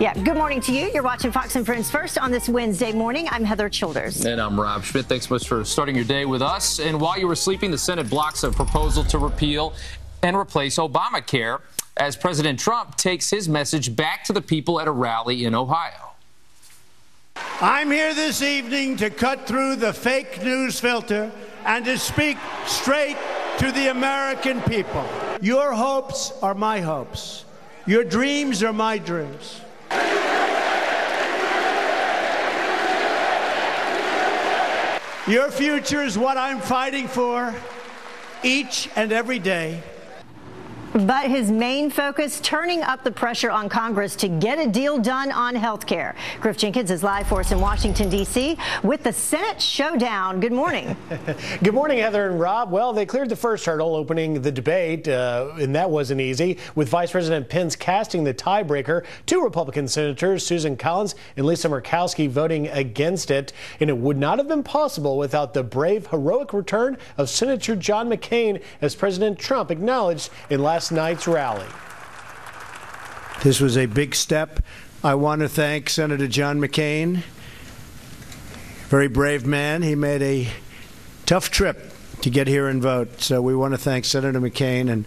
Yeah, good morning to you. You're watching Fox and Friends First on this Wednesday morning. I'm Heather Childers. And I'm Rob Schmidt. Thanks so much for starting your day with us. And while you were sleeping, the Senate blocks a proposal to repeal and replace Obamacare as President Trump takes his message back to the people at a rally in Ohio. I'm here this evening to cut through the fake news filter and to speak straight to the American people. Your hopes are my hopes. Your dreams are my dreams. Your future is what I'm fighting for each and every day. But his main focus, turning up the pressure on Congress to get a deal done on health care. Griff Jenkins is live for us in Washington, D.C. with the Senate showdown. Good morning. Good morning, Heather and Rob. Well, they cleared the first hurdle, opening the debate, and that wasn't easy, with Vice President Pence casting the tiebreaker. Two Republican senators, Susan Collins and Lisa Murkowski, voting against it. And it would not have been possible without the brave, heroic return of Senator John McCain, as President Trump acknowledged in last night's rally. This was a big step. I want to thank Senator John McCain. Very brave man. He made a tough trip to get here and vote. So we want to thank Senator McCain and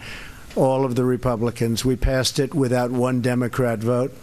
all of the Republicans. We passed it without one Democrat vote.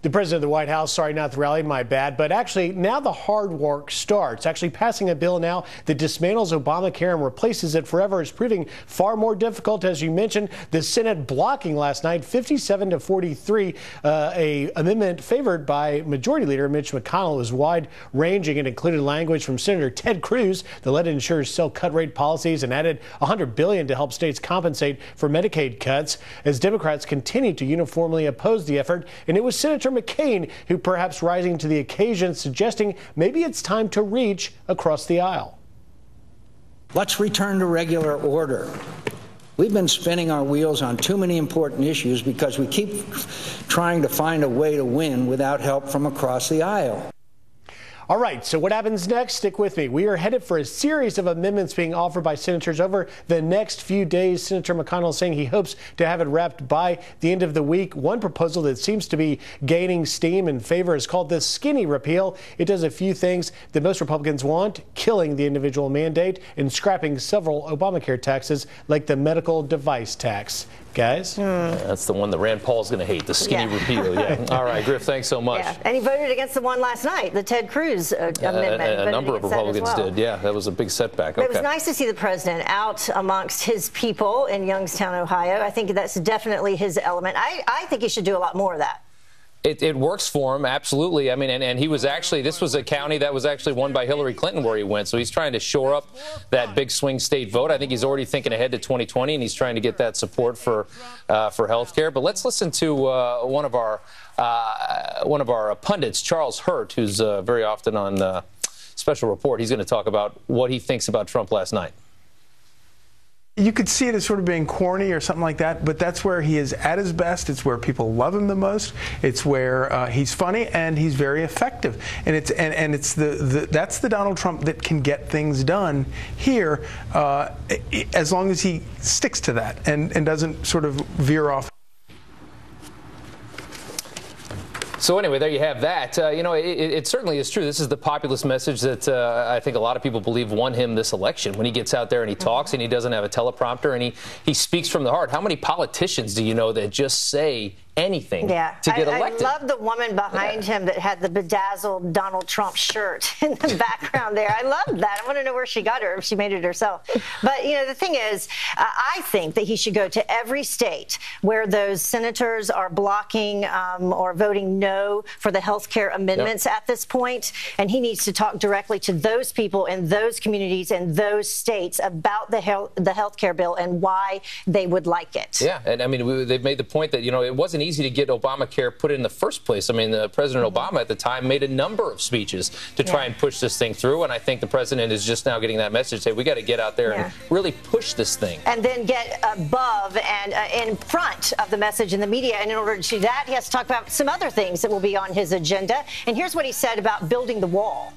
The president of the White House, sorry, not the rally, my bad, but actually now the hard work starts. Actually passing a bill now that dismantles Obamacare and replaces it forever is proving far more difficult. As you mentioned, the Senate blocking last night 57 to 43, a amendment favored by Majority Leader Mitch McConnell. Was wide-ranging and included language from Senator Ted Cruz that let insurers sell cut-rate policies and added $100 billion to help states compensate for Medicaid cuts, as Democrats continue to uniformly oppose the effort. And it was Senator McCain who perhaps rising to the occasion, suggesting maybe it's time to reach across the aisle. Let's return to regular order. We've been spinning our wheels on too many important issues because we keep trying to find a way to win without help from across the aisle. All right, so what happens next? Stick with me. We are headed for a series of amendments being offered by senators over the next few days. Senator McConnell saying he hopes to have it wrapped by the end of the week. One proposal that seems to be gaining steam in favor is called the skinny repeal. It does a few things that most Republicans want: killing the individual mandate and scrapping several Obamacare taxes like the medical device tax. Guys? That's the one that Rand Paul's going to hate, the skinny repeal. Yeah. All right, Griff, thanks so much. Yeah. And he voted against the one last night, the Ted Cruz amendment. A number of Republicans did. Yeah, that was a big setback. But it was nice to see the president out amongst his people in Youngstown, Ohio. I think that's definitely his element. I think he should do a lot more of that. It works for him, absolutely. I mean, and he was actually, this was a county that was actually won by Hillary Clinton where he went. So he's trying to shore up that big swing state vote. I think he's already thinking ahead to 2020, and he's trying to get that support for health care. But let's listen to one of our pundits, Charles Hurt, who's very often on Special Report. He's going to talk about what he thinks about Trump last night. You could see it as sort of being corny or something like that, but that's where he is at his best. It's where people love him the most. It's where he's funny and he's very effective. And it's that's the Donald Trump that can get things done here, as long as he sticks to that and doesn't sort of veer off. So anyway, there you have that. It certainly is true. This is the populist message that I think a lot of people believe won him this election. When he gets out there and he talks and he doesn't have a teleprompter and he speaks from the heart. How many politicians do you know that just say anything to get elected? I love the woman behind him that had the bedazzled Donald Trump shirt in the background there. I love that. I want to know where she got her, if she made it herself. But, the thing is, I think that he should go to every state where those senators are blocking or voting no for the health care amendments at this point, and he needs to talk directly to those people in those communities and those states about the health care bill and why they would like it. Yeah, and I mean, they've made the point that, it wasn't easy to get Obamacare put in the first place. I mean, President Obama at the time made a number of speeches to try and push this thing through, and I think the president is just now getting that message, say, we got to get out there and really push this thing. And then get above and in front of the message in the media, and in order to do that, he has to talk about some other things that will be on his agenda. And here's what he said about building the wall.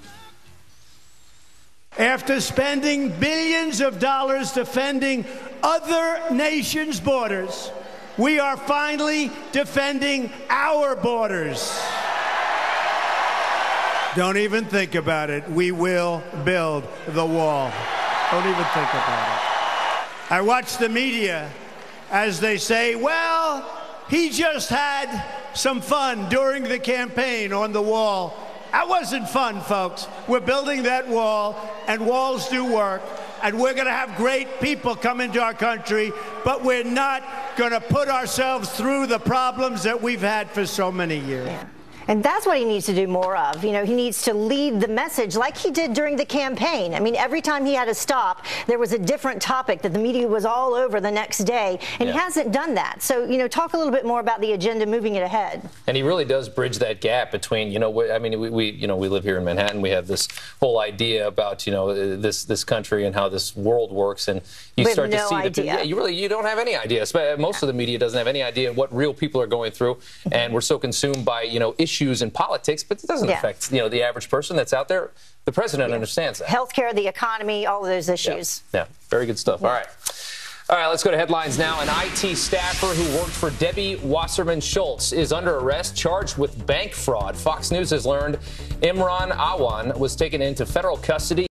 After spending billions of dollars defending other nations' borders, We are finally defending our borders. Don't even think about it. We will build the wall. Don't even think about it. I watch the media as they say, well, he just had some fun during the campaign on the wall. That wasn't fun, folks. We're building that wall, and walls do work, and we're going to have great people come into our country, but we're not going to put ourselves through the problems that we've had for so many years. Yeah. And that's what he needs to do more of. You know, he needs to lead the message like he did during the campaign. I mean, every time he had a stop, there was a different topic that the media was all over the next day, and he hasn't done that. So, you know, talk a little bit more about the agenda moving it ahead. And he really does bridge that gap between, you know, I mean, we live here in Manhattan. We have this whole idea about, you know, this country and how this world works, and you start to see that you don't have any idea. Most of the media doesn't have any idea what real people are going through, and we're so consumed by, you know, issues in politics, but it doesn't affect, you know, the average person that's out there. The president understands that. Healthcare, the economy, all of those issues. Yeah, very good stuff. All right, let's go to headlines now. An IT staffer who worked for Debbie Wasserman Schultz is under arrest, charged with bank fraud. Fox News has learned Imran Awan was taken into federal custody.